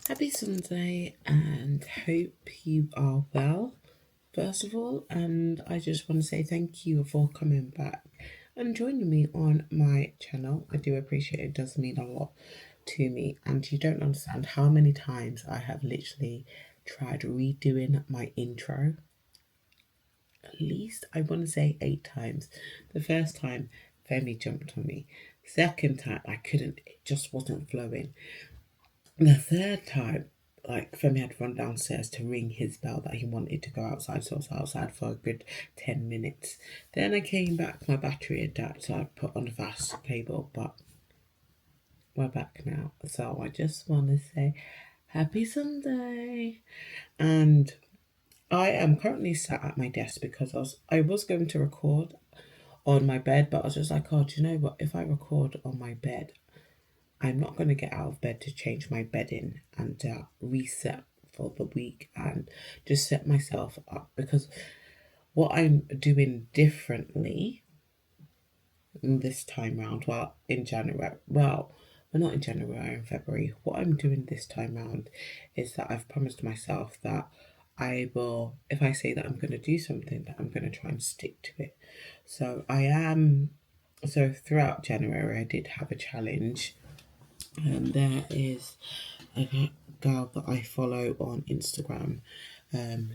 Happy Sunday and hope you are well, first of all. And I just want to say thank you for coming back and joining me on my channel. I do appreciate it. It does mean a lot to me. And you don't understand how many times I have literally tried redoing my intro. At least I want to say 8 times. The first time, Femi jumped on me. Second time, I couldn't. It just wasn't flowing. The third time, like Femi had run downstairs to ring his bell that he wanted to go outside, so I was outside for a good 10 minutes. Then I came back, my battery had died, so I put on the fast cable, but we're back now. So I just want to say happy Sunday. And I am currently sat at my desk because I was going to record on my bed, but I was just like, oh, do you know what? If I record on my bed, I'm not going to get out of bed to change my bedding and reset for the week and just set myself up, because what I'm doing differently this time round, well, in January, well, we're not in January, in February. What I'm doing this time round is that I've promised myself that I will, if I say that I'm going to do something, that I'm going to try and stick to it. So throughout January, I did have a challenge. And there is a girl that I follow on Instagram.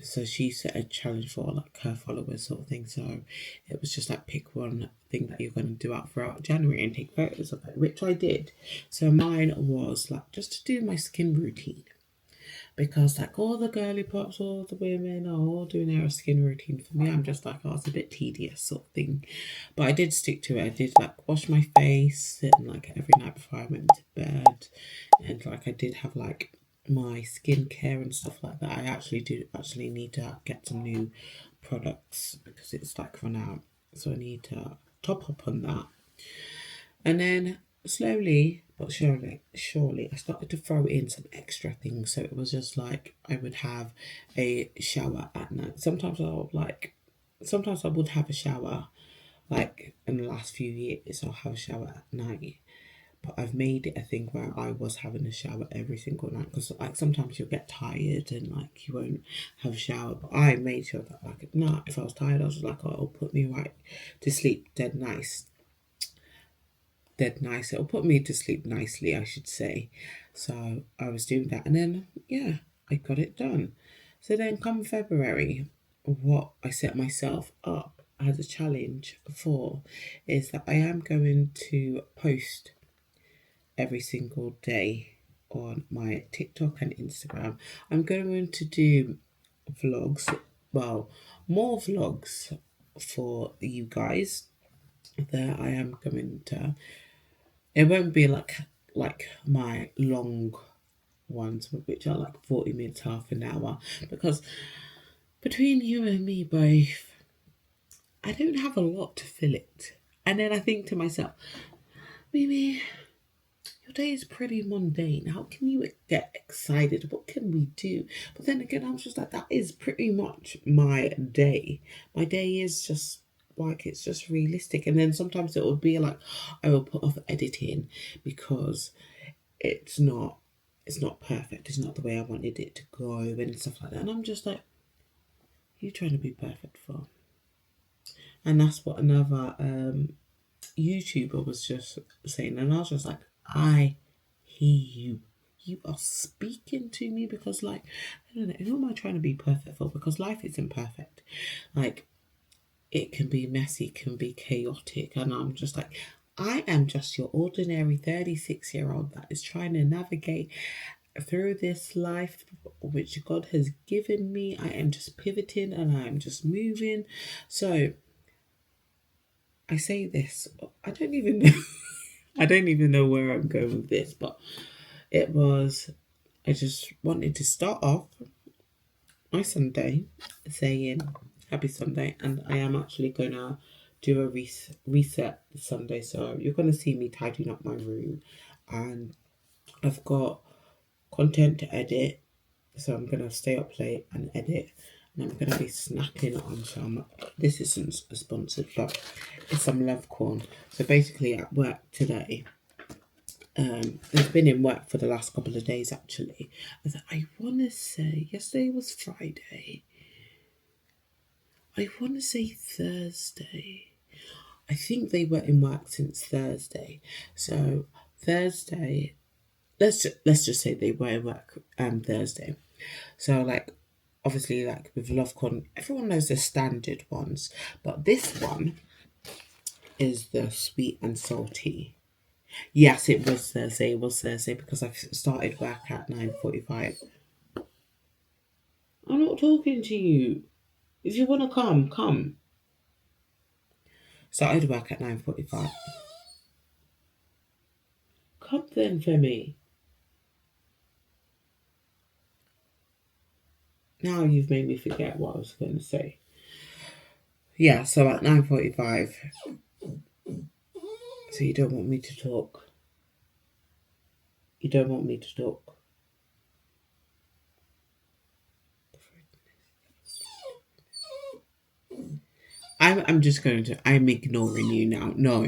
So she set a challenge for like her followers, sort of thing. So it was just like pick one thing that you're going to do out throughout January and take photos of it, which I did. So mine was like just to do my skin routine, because like all the girly pops, all the women are all doing their skin routine. For me, I'm just like, oh, it's a bit tedious sort of thing. But I did stick to it. I did like wash my face and like every night before I went to bed, and like I did have like my skincare and stuff like that. I actually need to get some new products because it's like run out, so I need to top up on that. And then slowly but surely, I started to throw in some extra things. So it was just like I would have a shower at night. Sometimes I would have a shower, like in the last few years, I'll have a shower at night. But I've made it a thing where I was having a shower every single night, because like sometimes you'll get tired and like you won't have a shower. But I made sure that like at night, if I was tired, I was like, oh, it'll put me right to sleep dead nice. It'll put me to sleep nicely, I should say. So I was doing that, and then yeah, I got it done. So then come February, what I set myself up as a challenge for is that I am going to post every single day on my TikTok and Instagram. I'm going to do vlogs, well, more vlogs for you guys. There I am going to, it won't be like my long ones, which are like 40 minutes, half an hour, because between you and me both, I don't have a lot to fill it. And then I think to myself, Mimi, your day is pretty mundane. How can you get excited? What can we do? But then again, I was just like, that is pretty much my day. My day is just like, it's just realistic. And then sometimes it will be like I will put off editing because it's not perfect. It's not the way I wanted it to go and stuff like that. And I'm just like, you trying to be perfect for? And that's what another YouTuber was just saying. And I was just like, I hear you. You are speaking to me, because like, I don't know, who am I trying to be perfect for? Because life isn't perfect. Like, it can be messy, can be chaotic. And I'm just like, I am just your ordinary 36-year-old that is trying to navigate through this life which God has given me. I am just pivoting and I am just moving. So I say this, I don't even know I don't even know where I'm going with this, but I just wanted to start off my Sunday saying happy Sunday, and I am actually gonna do a reset Sunday. So you're gonna see me tidying up my room, and I've got content to edit. So I'm gonna stay up late and edit, and I'm gonna be snacking on some. This isn't sponsored, but it's some love corn. So basically, at work today, I've been in work for the last couple of days actually. I want to say yesterday was Friday. I want to say Thursday. I think they were in work since Thursday. So Thursday, let's just say they were in work Thursday. So like obviously like with Lovecon, everyone knows the standard ones, but this one is the sweet and salty. Yes, it was Thursday. It was Thursday because I started work at 9:45. I'm not talking to you. If you want to come, come. Started work at 9:45. Come then, Femi. Now you've made me forget what I was going to say. Yeah, so at 9:45. So you don't want me to talk. You don't want me to talk. I'm ignoring you now. No.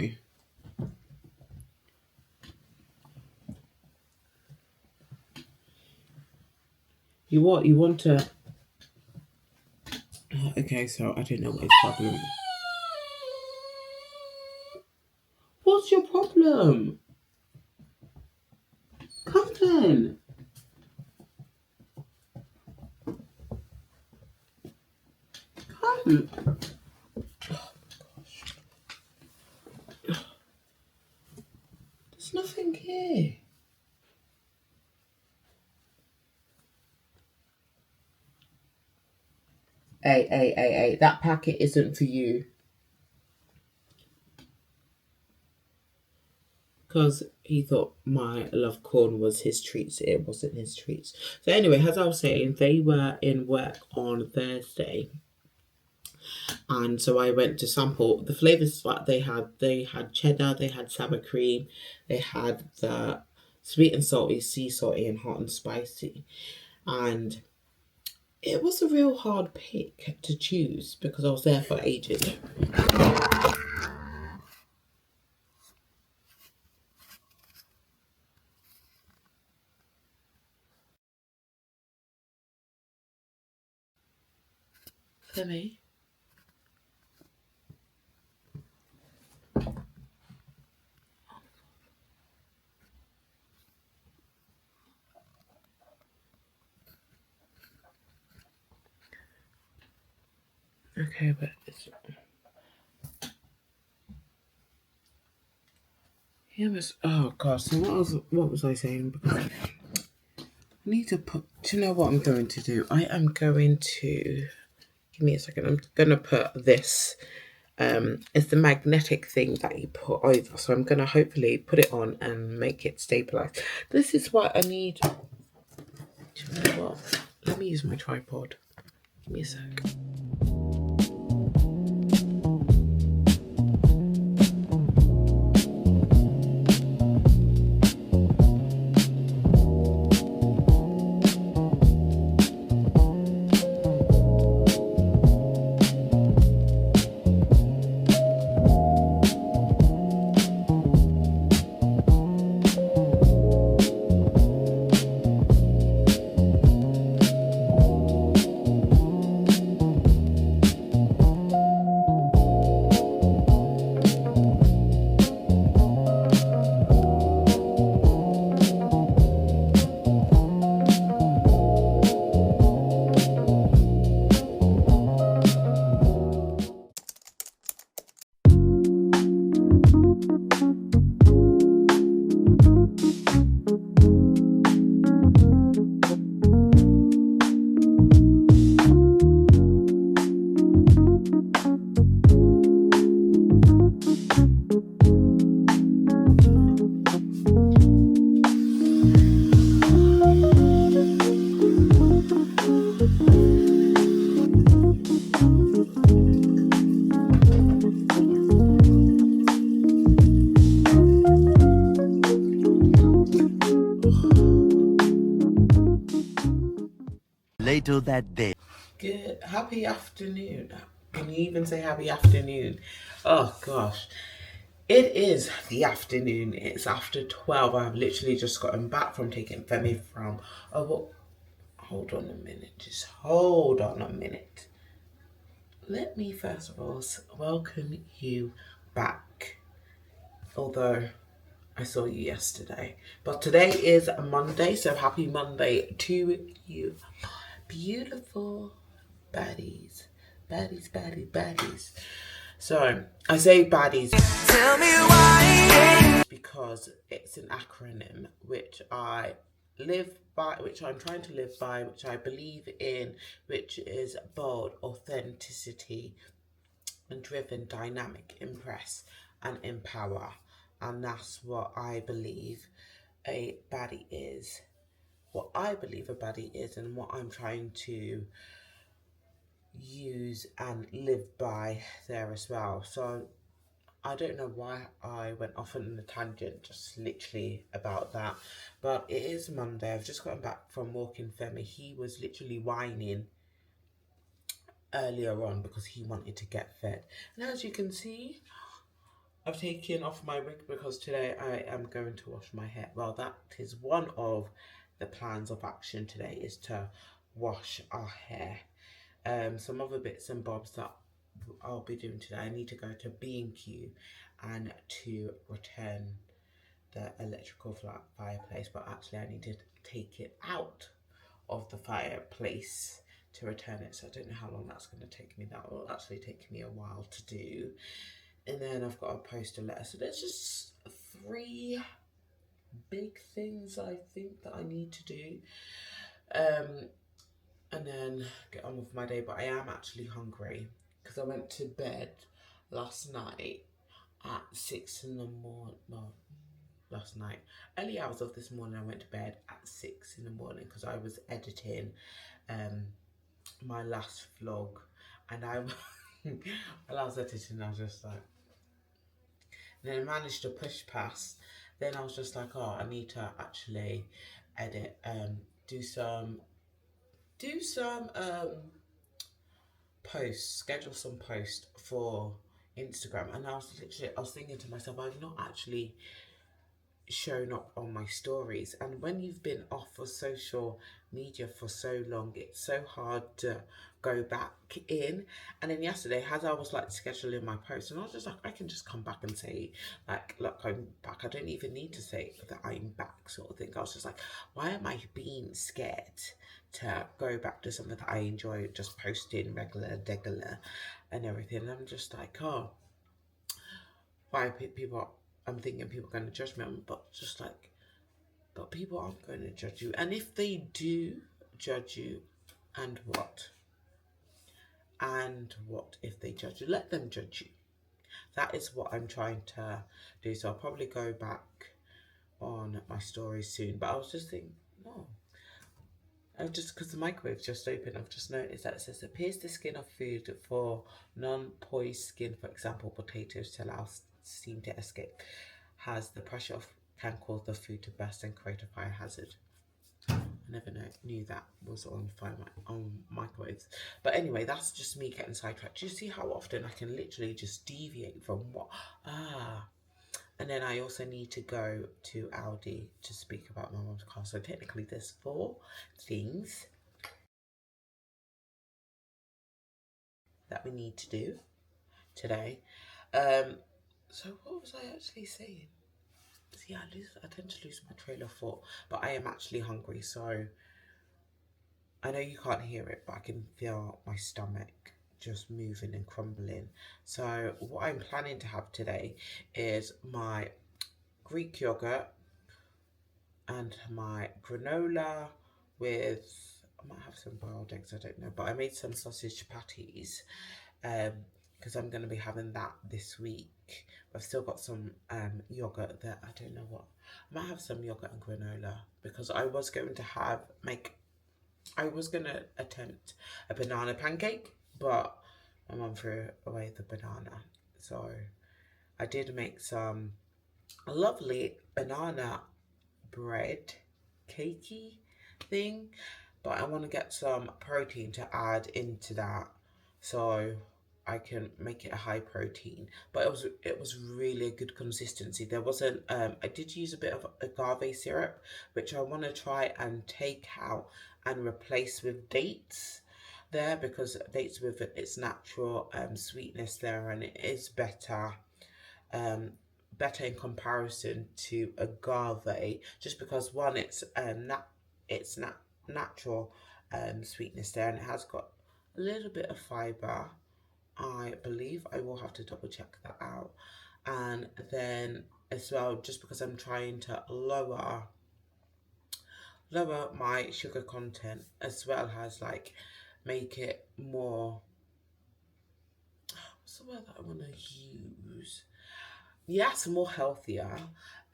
You what? You want to... Okay, so I don't know what his problem is. What's your problem? Come then. Come. There's nothing here. Hey, that packet isn't for you. Because he thought my love corn was his treats. It wasn't his treats. So anyway, as I was saying, they were in work on Thursday. And so I went to sample the flavours that they had. They had cheddar, they had sour cream, they had the sweet and salty, sea salty and hot and spicy. And it was a real hard pick to choose because I was there for ages. For me. Okay, but it's... It was... Oh, God. So what was I saying? Because I need to put... Do you know what I'm going to do? I am going to... Give me a second. I'm going to put this... it's the magnetic thing that you put over. So I'm going to hopefully put it on and make it stabilize. This is what I need. Do you know what? Let me use my tripod. Give me a sec. later that day. Good. Happy afternoon. Can you even say happy afternoon? Oh gosh. It is the afternoon. It's after 12. I've literally just gotten back from taking Femi from. Oh, well, hold on a minute. Just hold on a minute. Let me first of all welcome you back. Although I saw you yesterday. But today is Monday, so happy Monday to you. Beautiful baddies. Baddies, baddies, baddies. So, I say baddies. Tell me why. Because it's an acronym which I live by, which I'm trying to live by, which I believe in, which is bold, authenticity, and driven, dynamic, impress, and empower. And that's what I believe a baddie is. What I believe a baddie is, and what I'm trying to use and live by there as well. So I don't know why I went off on a tangent just literally about that. But it is Monday. I've just gotten back from walking Femi. He was literally whining earlier on because he wanted to get fed. And as you can see, I've taken off my wig because today I am going to wash my hair. Well, that is one of the plans of action today, is to wash our hair. Some other bits and bobs that I'll be doing today. I need to go to B&Q and to return the electrical fireplace, but actually I need to take it out of the fireplace to return it. So I don't know how long that's going to take me. That will actually take me a while to do. And then I've got to post a letter. So there's just 3 big things I think that I need to do. And then get on with my day. But I am actually hungry because I went to bed last night at 6 in the morning. Well, last night. Early hours of this morning, I went to bed at 6 in the morning because I was editing my last vlog. And while I was editing, I was just like, and then I managed to push past. Then I was just like, oh, I need to actually edit, do some posts, schedule some posts for Instagram. And I was thinking to myself, I've not actually shown up on my stories, and when you've been off of social media for so long, it's so hard to go back in. And then yesterday, as I was like scheduling my posts, and I was just like, I can just come back and say, like, look, I'm back. I don't even need to say that I'm back, sort of thing. I was just like, why am I being scared to go back to something that I enjoy, just posting regular and everything? And I'm just like, oh, why people, I'm thinking people are going to judge me, but just like, but people aren't going to judge you. And if they do judge you, and what? And what if they judge you? Let them judge you. That is what I'm trying to do. So I'll probably go back on my stories soon. But I was just thinking, no. And just because the microwave's just open, I've just noticed that it says, appears the skin of food for non-poised skin, for example, potatoes, to allow steam to escape, has the pressure of can cause the food to burst and create a fire hazard. I never knew that was on microwaves. But anyway, that's just me getting sidetracked. Do you see how often I can literally just deviate from what? And then I also need to go to Aldi to speak about my mum's car. So technically there's 4 things that we need to do today. So what was I actually saying? See, I tend to lose my trail of thought, but I am actually hungry, so I know you can't hear it, but I can feel my stomach just moving and crumbling. So what I'm planning to have today is my Greek yogurt and my granola with, I might have some boiled eggs, I don't know, but I made some sausage patties because I'm going to be having that this week. I've still got some yogurt that I don't know what. I might have some yogurt and granola because I was going to attempt a banana pancake, but my mum threw away the banana. So I did make some lovely banana bread cakey thing. but I want to get some protein to add into that, so I can make it a high protein. But it was really a good consistency. There wasn't I did use a bit of agave syrup, which I want to try and take out and replace with dates there, because dates with its natural sweetness there, and it is um better in comparison to agave, just because one, it's natural sweetness there, and it has got a little bit of fiber. I believe I will have to double check that out. And then as well, just because I'm trying to lower my sugar content, as well as like make it more, what's the word that I want to use? Yes, more healthier.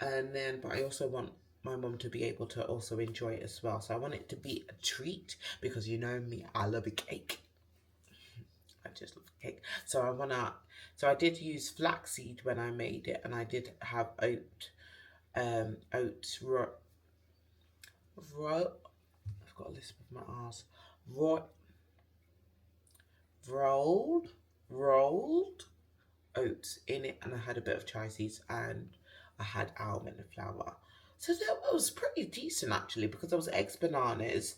And then, but I also want my mum to be able to also enjoy it as well. So I want it to be a treat, because you know me, I love a cake. I just love cake. So I did use flaxseed when I made it, and I did have oats I've got a lisp of my arse. Ro- rolled oats in it, and I had a bit of chia seeds, and I had almond flour. So that was pretty decent actually, because there was eggs, bananas,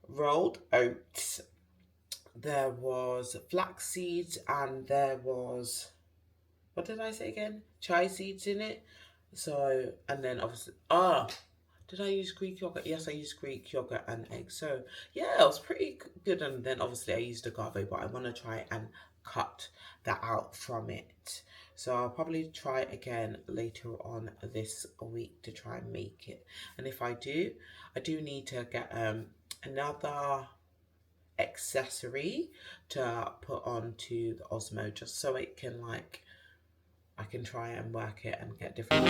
rolled oats, there was flax seeds, and there was, what did I say again? Chia seeds in it. So, and then obviously, did I use Greek yogurt? Yes, I used Greek yogurt and eggs. So yeah, it was pretty good. And then obviously I used agave, but I want to try and cut that out from it. So I'll probably try again later on this week to try and make it. And if I do need to get another accessory to put onto the Osmo, just so it can like, I can try and work it and get different.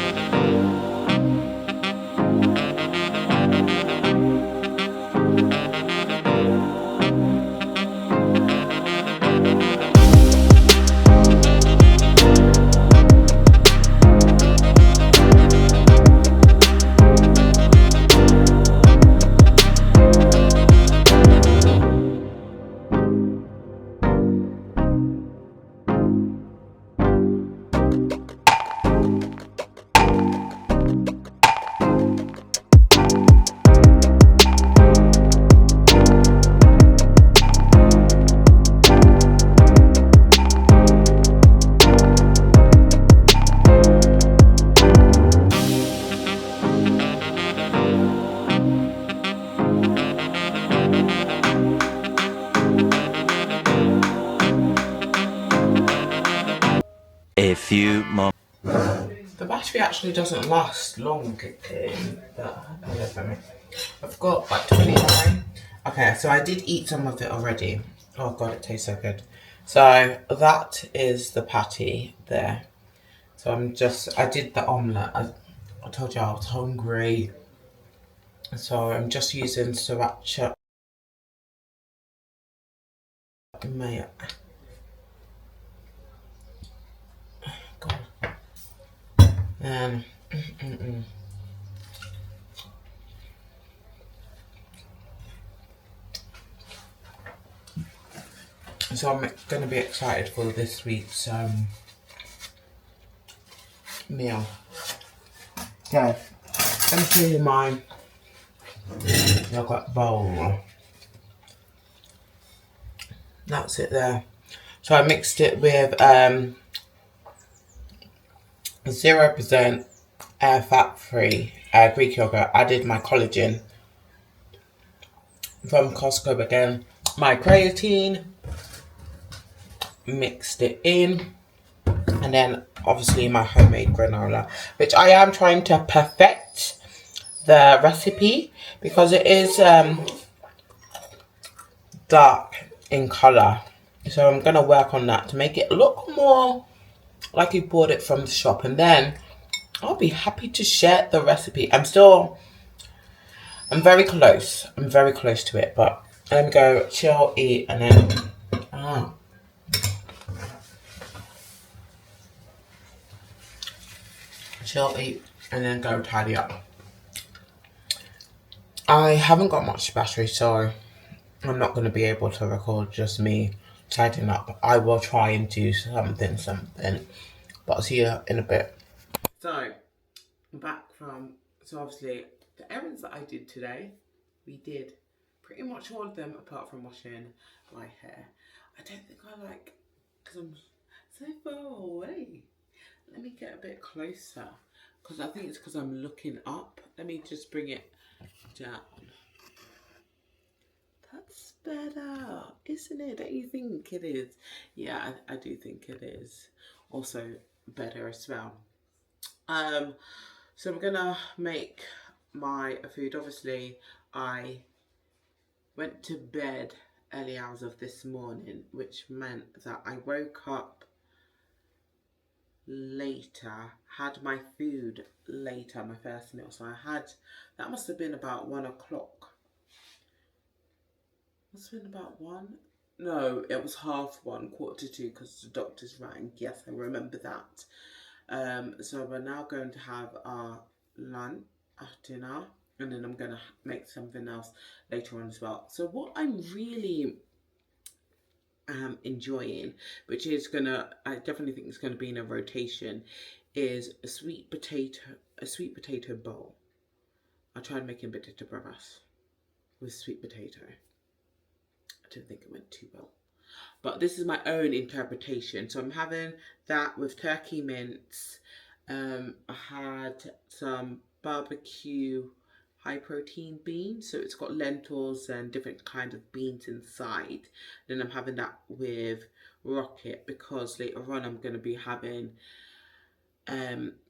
A few moments. The battery actually doesn't last long, but I've got like 29. Okay, so I did eat some of it already. Oh god, it tastes so good. So that is the patty there. So I did the omelette. I told you I was hungry. So I'm just using sriracha mayo. God. And so I'm going to be excited for this week's meal. Okay, let me show you my yogurt bowl. That's it there. So I mixed it with 0% fat-free Greek yogurt. Added my collagen from Costco again. My creatine. Mixed it in. And then obviously my homemade granola, which I am trying to perfect the recipe, because it is dark in colour. So I'm going to work on that to make it look more like you bought it from the shop. And then I'll be happy to share the recipe. I'm very close. I'm very close to it. But let me go chill, eat, and then... chill, eat, and then go tidy up. I haven't got much battery, so I'm not going to be able to record just me tidying up. I will try and do something, but I'll see you in a bit. So, back from, so obviously, the errands that I did today, we did pretty much all of them apart from washing my hair. I don't think I like, because I'm so far away. Let me get a bit closer, because I think it's because I'm looking up. Let me just bring it down. That's better, isn't it? Don't you think it is? Yeah, I do think it is. Also better as well. Um, so I'm gonna make my food. Obviously, I went to bed early hours of this morning, which meant that I woke up later, had my food later, my first meal. So I had, that must have been about 1 o'clock. Must have been about one. No, it was half one, quarter to two, because the doctors rang. Yes, I remember that. So we're now going to have our lunch, our dinner, and then I'm going to make something else later on as well. So what I'm really enjoying, which is I definitely think it's gonna be in a rotation, is a sweet potato bowl. I tried making potato bravas with sweet potato. I don't think it went too well. But this is my own interpretation. So I'm having that with turkey mince. I had some barbecue high protein beans. So it's got lentils and different kinds of beans inside. Then I'm having that with rocket because later on I'm going to be having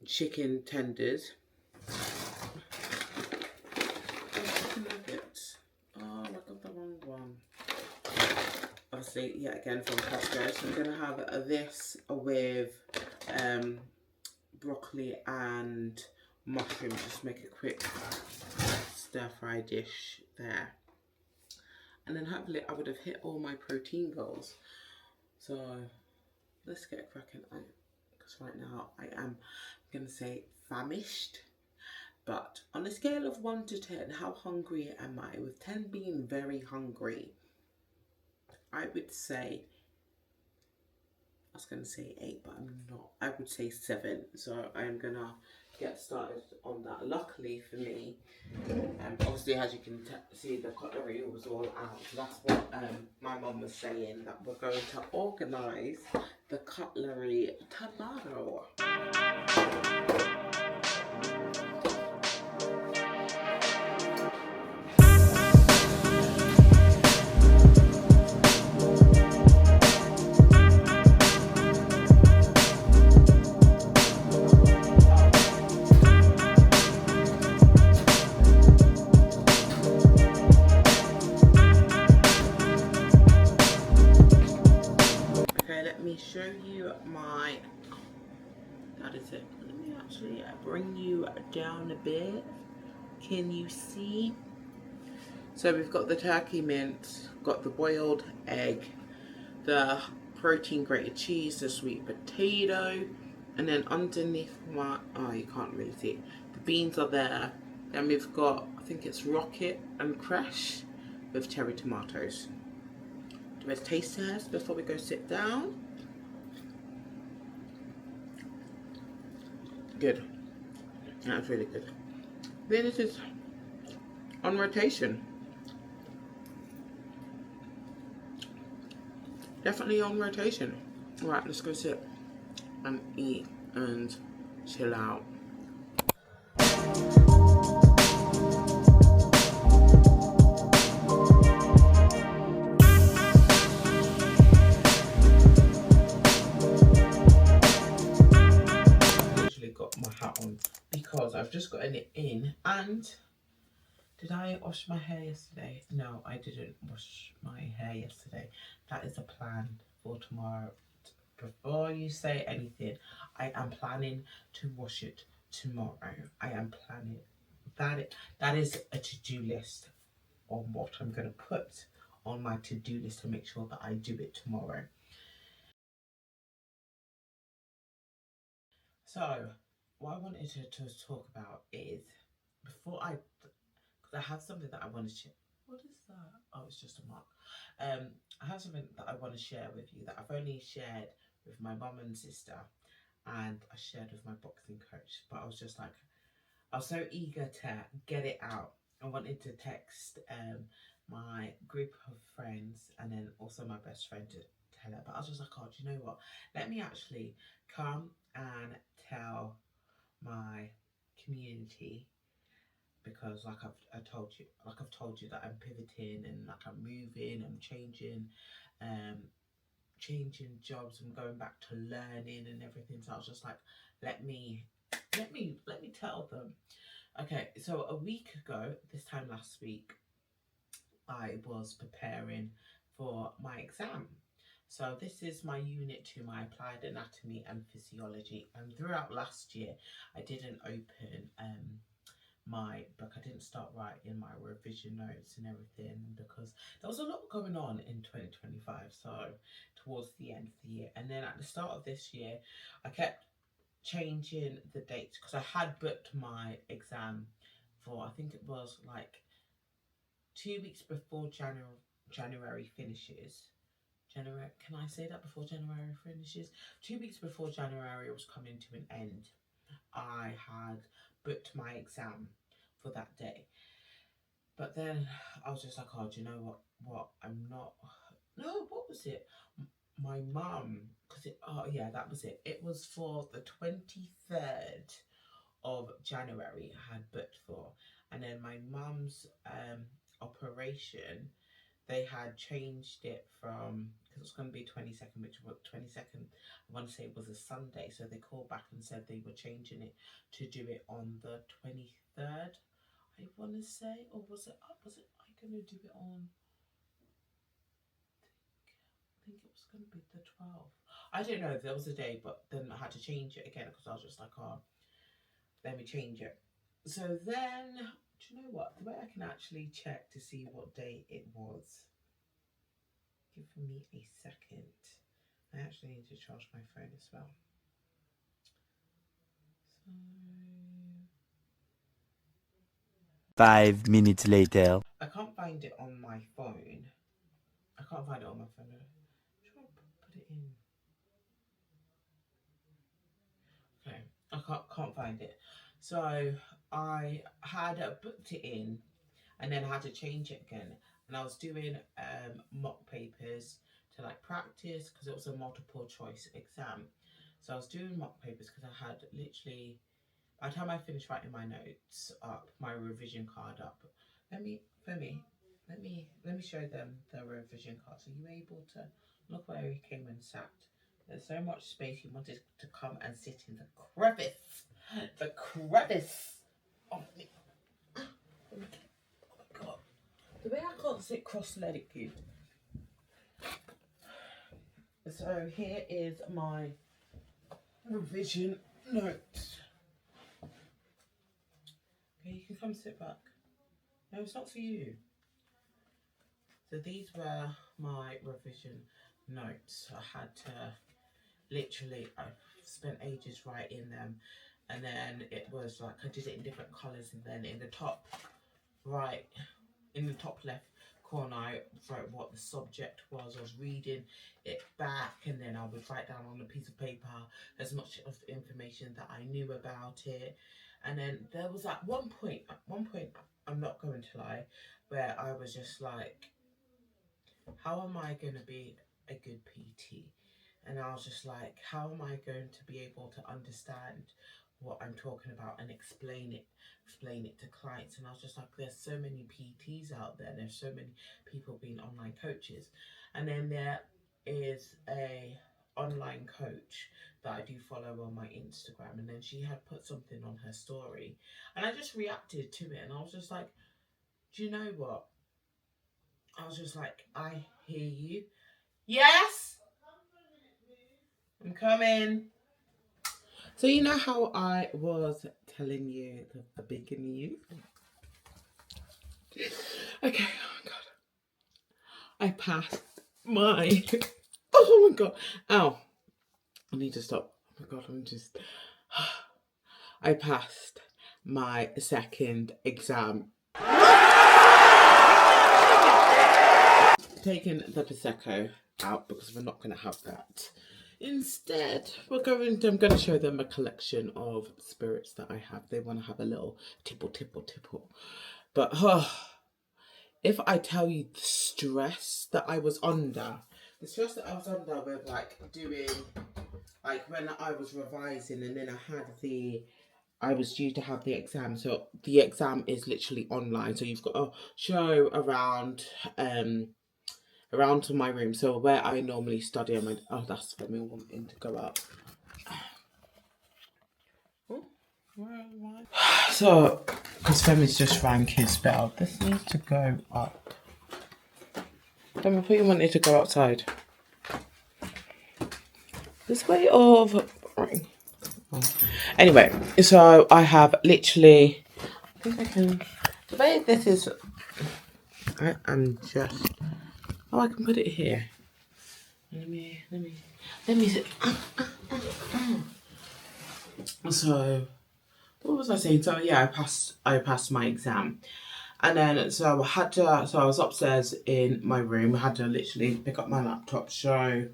chicken tenders. Chicken nuggets. Oh, I got the wrong one. Obviously, yeah, again from Costco. So I'm going to have this with broccoli and mushroom. Just make a quick stir fry dish there. And then hopefully I would have hit all my protein goals. So let's get cracking. Because right now I am going to say famished. But on a scale of 1 to 10, how hungry am I? With 10 being very hungry, I would say, I was going to say 8, but I'm not. I would say 7. So I'm going to get started on that. Luckily for me, obviously as you can see, the cutlery was all out. So that's what my mum was saying, that we're going to organise the cutlery tomorrow. Let me show you my, that is it. Let me actually bring you down a bit. Can you see? So we've got the turkey mince, got the boiled egg, the protein grated cheese, the sweet potato, and then underneath my, oh you can't really see it, the beans are there. Then we've got, I think it's rocket and crash with cherry tomatoes. Do a taste test before we go sit down. Good. That's really good. Then this is on rotation. Definitely on rotation. Alright, let's go sit and eat and chill out. Literally got my hat on because I've just gotten it in. And did I wash my hair yesterday? No, I didn't wash my hair yesterday. That is a plan for tomorrow. Before you say anything, I am planning to wash it tomorrow. I am planning. That is a to-do list on what I'm going to put on my to-do list to make sure that I do it tomorrow. So, what I wanted to talk about is, before I, because because I have something that I want to share. What is that? Oh, it's just a mark. I have something that I want to share with you that I've only shared with my mum and sister, and I shared with my boxing coach. But I was just like, I was so eager to get it out. I wanted to text my group of friends and then also my best friend to tell her. But I was just like, oh, do you know what? Let me actually come and tell my community, because I've told you that I'm pivoting and like I'm moving, I'm um, changing jobs, I'm going back to learning and everything. So I was just like, let me tell them. Okay, so a week ago, this time last week, I was preparing for my exam. So this is my unit 2, my applied anatomy and physiology. And throughout last year, I didn't open my book. I didn't start writing my revision notes and everything because there was a lot going on in 2025. So towards the end of the year, and then at the start of this year, I kept changing the dates because I had booked my exam for, I think it was like 2 weeks before January finishes. January, can I say that before January finishes? 2 weeks before January was coming to an end, I had booked my exam for that day. But then I was just like, oh, do you know what? I'm not. No, what was it? My mum, because oh yeah, that was it. It was for the 23rd of January I had booked for. And then my mum's operation, they had changed it from, because it was going to be 22nd, which was 22nd, I want to say it was a Sunday. So they called back and said they were changing it to do it on the 23rd, I want to say. Or was it I going to do it on, I think it was going to be the 12th. I don't know, there was a day, but then I had to change it again because I was just like, oh, let me change it. So then, do you know what? The way I can actually check to see what day it was. Give me a second. I actually need to charge my phone as well. So 5 minutes later. I can't find it on my phone. I can't find it on my phone. Try to put it in. Okay, I can't find it. So I had booked it in, and then I had to change it again. And I was doing mock papers to like practice because it was a multiple choice exam. So I was doing mock papers because I had literally, by the time I finished writing my notes up, my revision card up. Let me show them the revision card. So you able to look where he came and sat? There's so much space. He wanted to come and sit in the crevice. The crevice of the. Oh my god. The way I can't sit cross-legged. So here is my revision notes. Okay, you can come sit back. No, it's not for you. So these were my revision notes. I had to literally, I spent ages writing them, and then it was like I did it in different colours, and then in the top right, in the top left corner, I wrote what the subject was. I was reading it back, and then I would write down on a piece of paper as much of the information that I knew about it. And then there was at one point, I'm not going to lie, where I was just like, how am I going to be a good PT? And I was just like, how am I going to be able to understand what I'm talking about and explain it to clients? And I was just like, there's so many PTs out there. There's so many people being online coaches. And then there is a online coach that I do follow on my Instagram. And then she had put something on her story. And I just reacted to it. And I was just like, do you know what? I was just like, I hear you. Yes, I'm coming. So you know how I was telling you the beginning. Okay, oh my god. I passed my oh my god. Ow. I need to stop. Oh my god, I'm just I passed my second exam. taking the Prosecco out because we're not going to have that. Instead, I'm going to show them a collection of spirits that I have. They want to have a little tipple, tipple, tipple. But if I tell you the stress that I was under, with like doing, like when I was revising and then I was due to have the exam. So the exam is literally online. So you've got to show around to my room. So where I normally study, that's for me wanting to go up. Oh, where am I? So, because Femi's just rang his bell, this needs to go up. Femi, I thought you wanted to go outside. This way of... Anyway, so I have literally... I think I can... The way this is... I am just... Oh, I can put it here. Let me see. So, what was I saying? So yeah, I passed my exam. And then, so I was upstairs in my room. I had to literally pick up my laptop, show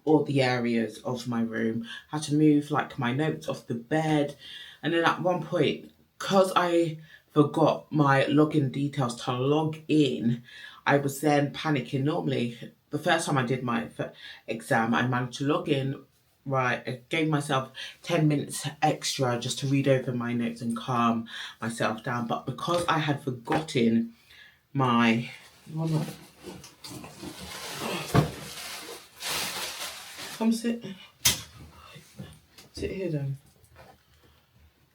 all the areas of my room. I had to move like my notes off the bed. And then at one point, because I forgot my login details to log in, I was then panicking. Normally, the first time I did my exam, I managed to log in. Right, I gave myself 10 minutes extra just to read over my notes and calm myself down. But because I had forgotten my... Come sit here then.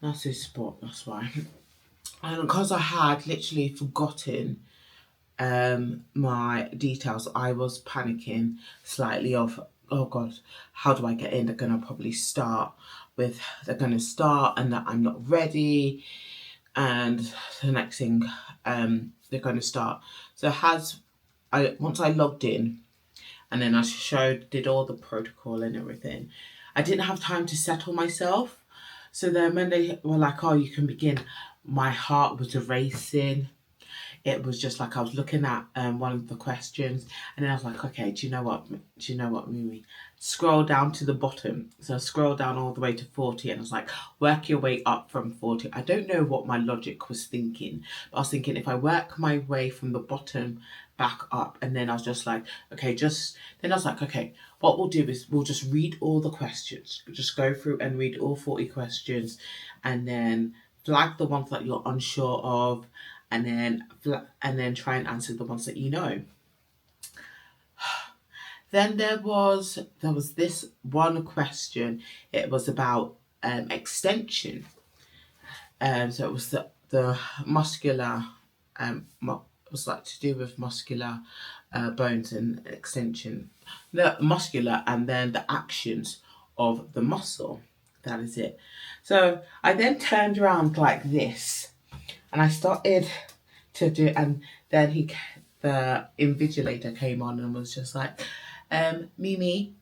That's his spot, that's why. And because I had literally forgotten my details, I was panicking slightly of, oh God, how do I get in? They're going to start and that I'm not ready. And the next thing, they're going to start. So once I logged in, and then I did all the protocol and everything, I didn't have time to settle myself. So then when they were like, oh, you can begin, my heart was racing. It was just like I was looking at one of the questions, and then I was like, okay, do you know what, Mimi? Scroll down to the bottom. So I scrolled down all the way to 40, and I was like, work your way up from 40. I don't know what my logic was thinking, but I was thinking if I work my way from the bottom back up, and then I was just like, okay, then I was like, okay, what we'll do is we'll just read all the questions. Just go through and read all 40 questions, and then flag the ones that you're unsure of, and then try and answer the ones that you know. Then there was this one question. It was about extension. So it was the muscular, it was like to do with muscular bones and extension. The muscular and then the actions of the muscle. That is it. So I then turned around like this, and I started to do, and then the invigilator came on and was just like, Mimi,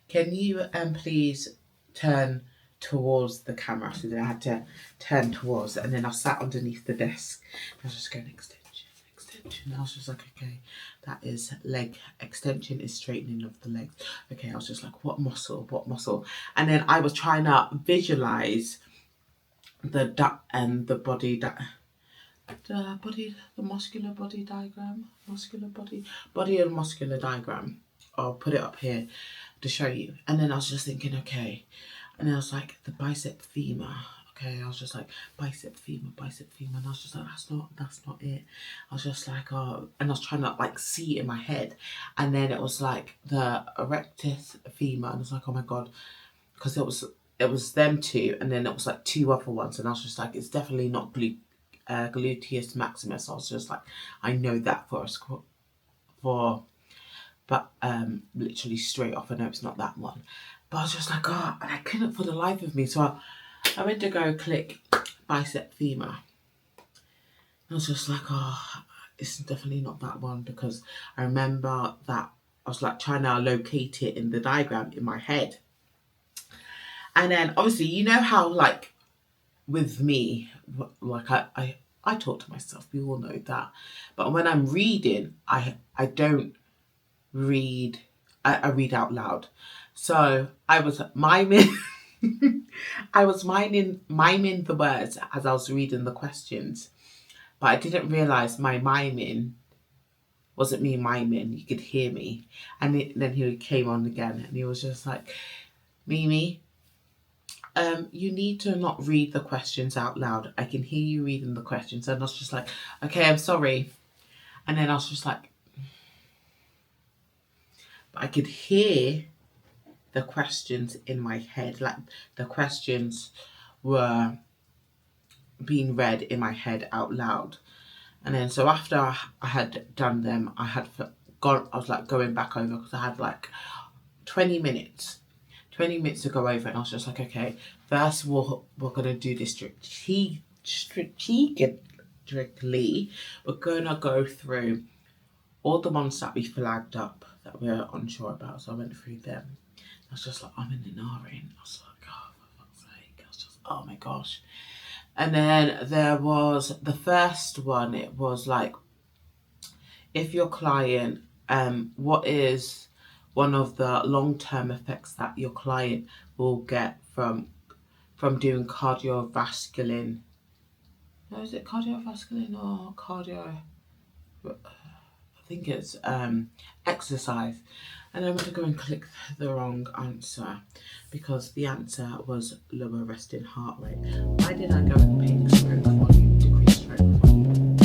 can you please turn towards the camera? So then I had to turn towards it, and then I sat underneath the desk. I was just going extension. I was just like, okay, that is leg extension, is straightening of the legs. Okay, I was just like, what muscle? And then I was trying to visualize the muscular body diagram, body and muscular diagram. I'll put it up here to show you. And then I was just thinking, okay. And then I was like, the bicep femur. Okay, I was just like, bicep femur. And I was just like, that's not it. I was just like, oh, and I was trying to like see it in my head. And then it was like the erectus femur. And I was like, oh my God. Because it was them two, and then it was like two other ones. And I was just like, it's definitely not gluteus maximus. I was just like, I know that but literally straight off, I know it's not that one. But I was just like, oh, and I couldn't for the life of me. So I went to go click bicep femur. I was just like, oh, it's definitely not that one, because I remember that I was like trying to locate it in the diagram in my head. And then obviously, you know how like with me, like I talk to myself. We all know that. But when I'm reading, I don't read. I read out loud. So I was miming. I was miming the words as I was reading the questions, but I didn't realize my miming wasn't me miming. You could hear me, and then he came on again, and he was just like, "Mimi, you need to not read the questions out loud. I can hear you reading the questions." And I was just like, "Okay, I'm sorry." And then I was just like, but I could hear the questions in my head, like the questions were being read in my head out loud. And then so after I had done them, I was like going back over because I had like 20 minutes 20 minutes to go over, and I was just like, okay, first we're gonna do this strategically. We're gonna go through all the ones that we flagged up that we're unsure about. So I went through them. I was just like, I'm in the I was like, oh, for fuck's sake. I was just, oh my gosh. And then there was the first one. It was like, if your client, what is one of the long-term effects that your client will get from doing cardiovascular? No, is it cardiovascular or cardio? I think it's exercise. And I'm going to go and click the wrong answer because the answer was lower resting heart rate. Why did I go and pick stroke volume, decrease stroke volume?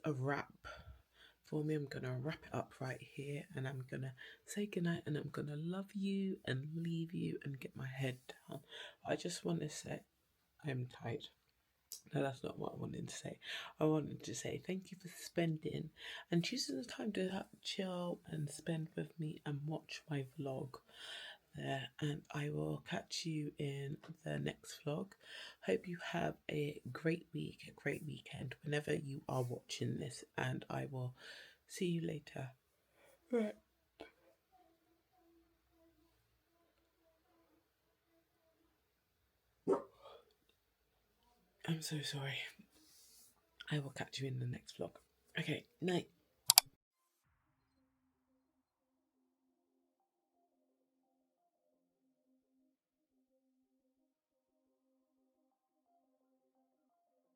a wrap for me. I'm gonna wrap it up right here, and I'm gonna say goodnight, and I'm gonna love you and leave you and get my head down. I just want to say I'm tired. No, that's not what I wanted to say. I wanted to say thank you for spending and choosing the time to chill and spend with me and watch my vlog there. And I will catch you in the next vlog. Hope you have a great week, a great weekend whenever you are watching this. And I will see you later. Right. I'm so sorry. I will catch you in the next vlog. Okay, night.